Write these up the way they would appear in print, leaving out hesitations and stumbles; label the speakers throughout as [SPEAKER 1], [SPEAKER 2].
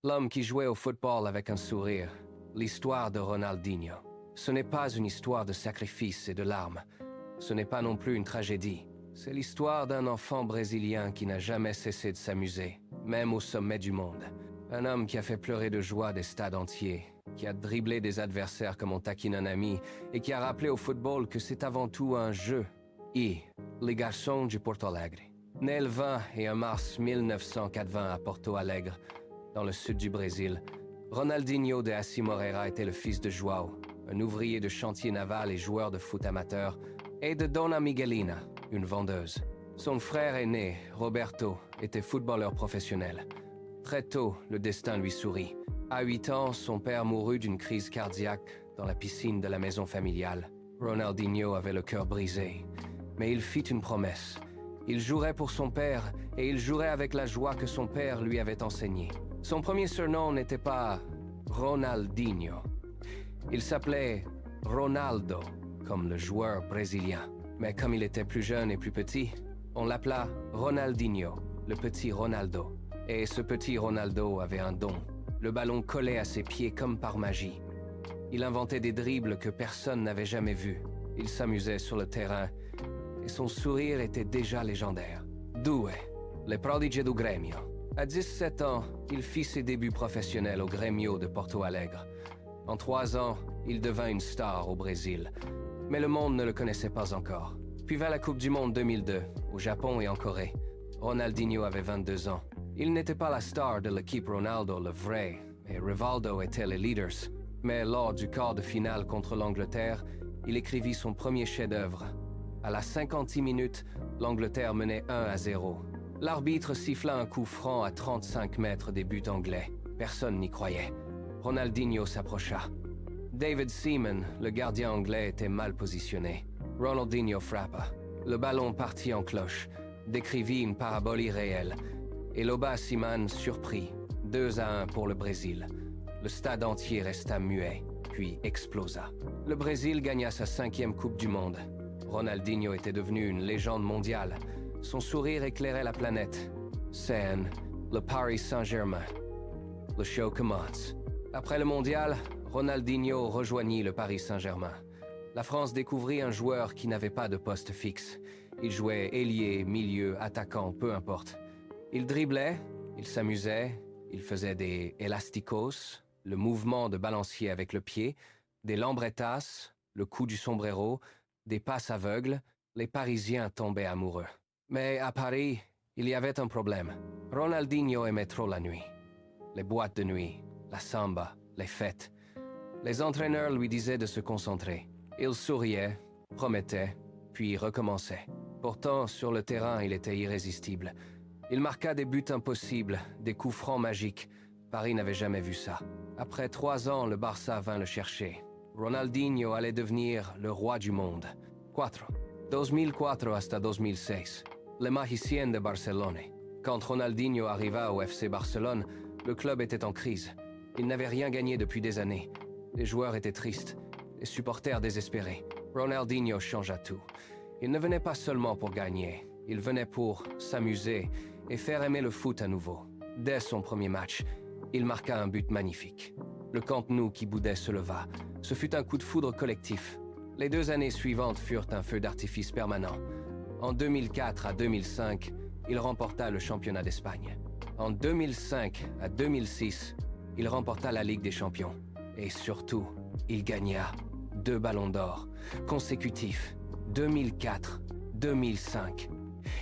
[SPEAKER 1] L'homme qui jouait au football avec un sourire. L'histoire de Ronaldinho. Ce n'est pas une histoire de sacrifice et de larmes. Ce n'est pas non plus une tragédie. C'est l'histoire d'un enfant brésilien qui n'a jamais cessé de s'amuser, même au sommet du monde. Un homme qui a fait pleurer de joie des stades entiers, qui a dribblé des adversaires comme on taquine un ami, et qui a rappelé au football que c'est avant tout un jeu. Les garçons du Porto Alegre. Né le 20 et 1 mars 1980 à Porto Alegre, dans le sud du Brésil, Ronaldinho de Assis Moreira était le fils de João, un ouvrier de chantier naval et joueur de foot amateur, et de Dona Miguelina, une vendeuse. Son frère aîné, Roberto, était footballeur professionnel. Très tôt, le destin lui sourit. À 8 ans, son père mourut d'une crise cardiaque dans la piscine de la maison familiale. Ronaldinho avait le cœur brisé, mais il fit une promesse. Il jouerait pour son père et il jouerait avec la joie que son père lui avait enseignée. Son premier surnom n'était pas Ronaldinho. Il s'appelait Ronaldo, comme le joueur brésilien. Mais comme il était plus jeune et plus petit, on l'appela Ronaldinho, le petit Ronaldo. Et ce petit Ronaldo avait un don. Le ballon collait à ses pieds comme par magie. Il inventait des dribbles que personne n'avait jamais vus. Il s'amusait sur le terrain et son sourire était déjà légendaire. Due, le prodige du Grêmio. À 17 ans, il fit ses débuts professionnels au Grêmio de Porto Alegre. En 3 ans, il devint une star au Brésil. Mais le monde ne le connaissait pas encore. Puis vint la Coupe du Monde 2002, au Japon et en Corée. Ronaldinho avait 22 ans. Il n'était pas la star de l'équipe Ronaldo, le vrai, et Rivaldo étaient les leaders. Mais lors du quart de finale contre l'Angleterre, il écrivit son premier chef-d'œuvre. À la 50e minute, l'Angleterre menait 1-0. L'arbitre siffla un coup franc à 35 mètres des buts anglais. Personne n'y croyait. Ronaldinho s'approcha. David Seaman, le gardien anglais, était mal positionné. Ronaldinho frappa. Le ballon partit en cloche, décrivit une parabole irréelle. Et Loba Seaman surpris. 2-1 pour le Brésil. Le stade entier resta muet, puis explosa. Le Brésil gagna sa 5e Coupe du Monde. Ronaldinho était devenu une légende mondiale. Son sourire éclairait la planète. Scène, le Paris Saint-Germain. Le show commence. Après le mondial, Ronaldinho rejoignit le Paris Saint-Germain. La France découvrit un joueur qui n'avait pas de poste fixe. Il jouait ailier, milieu, attaquant, peu importe. Il driblait, il s'amusait, il faisait des elasticos, le mouvement de balancier avec le pied, des lambrettas, le coup du sombrero, des passes aveugles. Les Parisiens tombaient amoureux. Mais à Paris, il y avait un problème. Ronaldinho aimait trop la nuit. Les boîtes de nuit, la samba, les fêtes. Les entraîneurs lui disaient de se concentrer. Il souriait, promettait, puis recommençait. Pourtant, sur le terrain, il était irrésistible. Il marqua des buts impossibles, des coups francs magiques. Paris n'avait jamais vu ça. Après 3 ans, le Barça vint le chercher. Ronaldinho allait devenir le roi du monde. 2004 hasta 2006. Le magicien de Barcelone. Quand Ronaldinho arriva au FC Barcelone, le club était en crise. Il n'avait rien gagné depuis des années. Les joueurs étaient tristes, les supporters désespérés. Ronaldinho changea tout. Il ne venait pas seulement pour gagner, il venait pour s'amuser et faire aimer le foot à nouveau. Dès son premier match, il marqua un but magnifique. Le Camp Nou qui boudait se leva. Ce fut un coup de foudre collectif. Les 2 années suivantes furent un feu d'artifice permanent. En 2004 à 2005, il remporta le championnat d'Espagne. En 2005 à 2006, il remporta la Ligue des Champions. Et surtout, il gagna 2 ballons d'or consécutifs, 2004, 2005.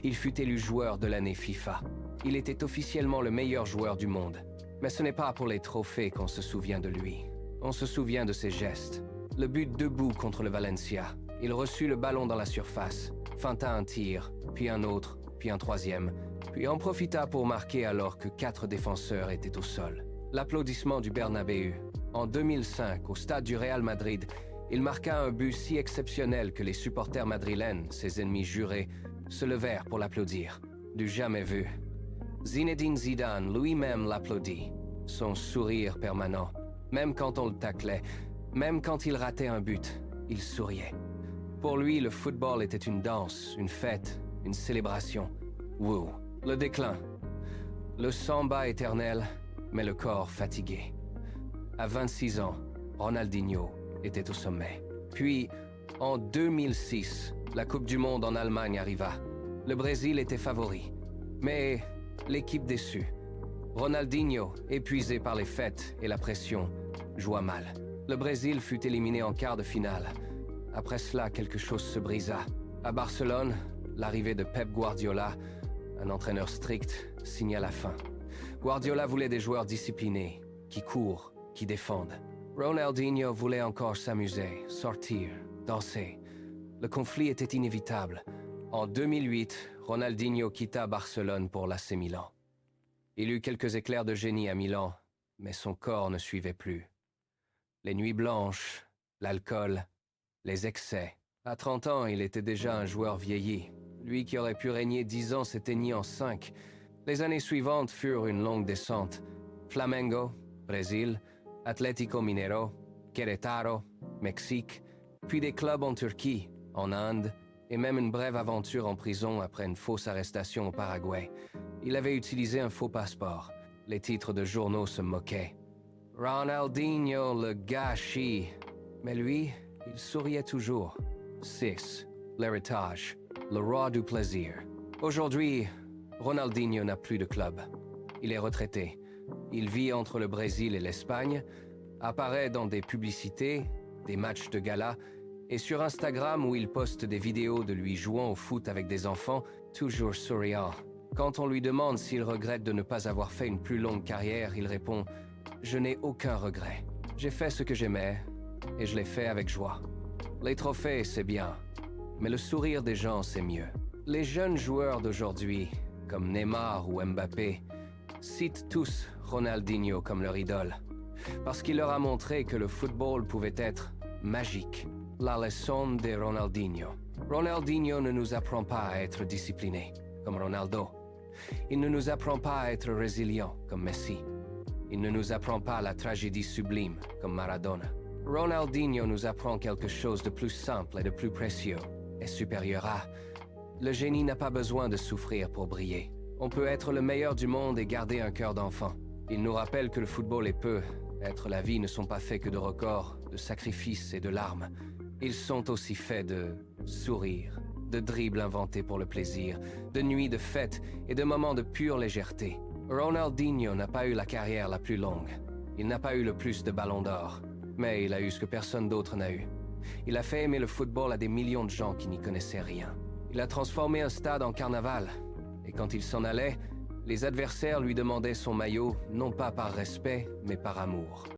[SPEAKER 1] Il fut élu joueur de l'année FIFA. Il était officiellement le meilleur joueur du monde. Mais ce n'est pas pour les trophées qu'on se souvient de lui. On se souvient de ses gestes. Le but debout contre le Valencia. Il reçut le ballon dans la surface, feinta un tir, puis un autre, puis un 3e, puis en profita pour marquer alors que 4 défenseurs étaient au sol. L'applaudissement du Bernabéu. En 2005, au stade du Real Madrid, il marqua un but si exceptionnel que les supporters madrilènes, ses ennemis jurés, se levèrent pour l'applaudir. Du jamais vu. Zinedine Zidane lui-même l'applaudit. Son sourire permanent. Même quand on le taclait, même quand il ratait un but, il souriait. Pour lui, le football était une danse, une fête, une célébration. Wouh, le déclin. Le samba éternel, mais le corps fatigué. À 26 ans, Ronaldinho était au sommet. Puis, en 2006, la Coupe du Monde en Allemagne arriva. Le Brésil était favori, mais l'équipe déçue. Ronaldinho, épuisé par les fêtes et la pression, joua mal. Le Brésil fut éliminé en quart de finale. Après cela, quelque chose se brisa. À Barcelone, l'arrivée de Pep Guardiola, un entraîneur strict, signa la fin. Guardiola voulait des joueurs disciplinés, qui courent, qui défendent. Ronaldinho voulait encore s'amuser, sortir, danser. Le conflit était inévitable. En 2008, Ronaldinho quitta Barcelone pour l'AC Milan. Il eut quelques éclairs de génie à Milan, mais son corps ne suivait plus. Les nuits blanches, l'alcool, les excès. À 30 ans, il était déjà un joueur vieilli. Lui qui aurait pu régner 10 ans s'éteignit en 5. Les années suivantes furent une longue descente. Flamengo, Brésil, Atlético Mineiro, Querétaro, Mexique, puis des clubs en Turquie, en Inde, et même une brève aventure en prison après une fausse arrestation au Paraguay. Il avait utilisé un faux passeport. Les titres de journaux se moquaient. Ronaldinho, le gâchis. Mais lui, il souriait toujours. 6. L'héritage. Le roi du plaisir. Aujourd'hui, Ronaldinho n'a plus de club. Il est retraité. Il vit entre le Brésil et l'Espagne, apparaît dans des publicités, des matchs de gala, et sur Instagram où il poste des vidéos de lui jouant au foot avec des enfants, toujours souriant. Quand on lui demande s'il regrette de ne pas avoir fait une plus longue carrière, il répond « Je n'ai aucun regret. J'ai fait ce que j'aimais, et je l'ai fait avec joie. Les trophées, c'est bien, mais le sourire des gens, c'est mieux. » Les jeunes joueurs d'aujourd'hui, comme Neymar ou Mbappé, citent tous Ronaldinho comme leur idole, parce qu'il leur a montré que le football pouvait être magique. La leçon de Ronaldinho. Ronaldinho ne nous apprend pas à être disciplinés, comme Ronaldo. Il ne nous apprend pas à être résilients, comme Messi. Il ne nous apprend pas la tragédie sublime, comme Maradona. Ronaldinho nous apprend quelque chose de plus simple et de plus précieux, et supérieur à... Le génie n'a pas besoin de souffrir pour briller. On peut être le meilleur du monde et garder un cœur d'enfant. Il nous rappelle que le football est peu. Être la vie ne sont pas faits que de records, de sacrifices et de larmes. Ils sont aussi faits de sourires, de dribbles inventés pour le plaisir, de nuits de fêtes et de moments de pure légèreté. Ronaldinho n'a pas eu la carrière la plus longue. Il n'a pas eu le plus de ballons d'or. Mais il a eu ce que personne d'autre n'a eu. Il a fait aimer le football à des millions de gens qui n'y connaissaient rien. Il a transformé un stade en carnaval. Et quand il s'en allait, les adversaires lui demandaient son maillot, non pas par respect, mais par amour.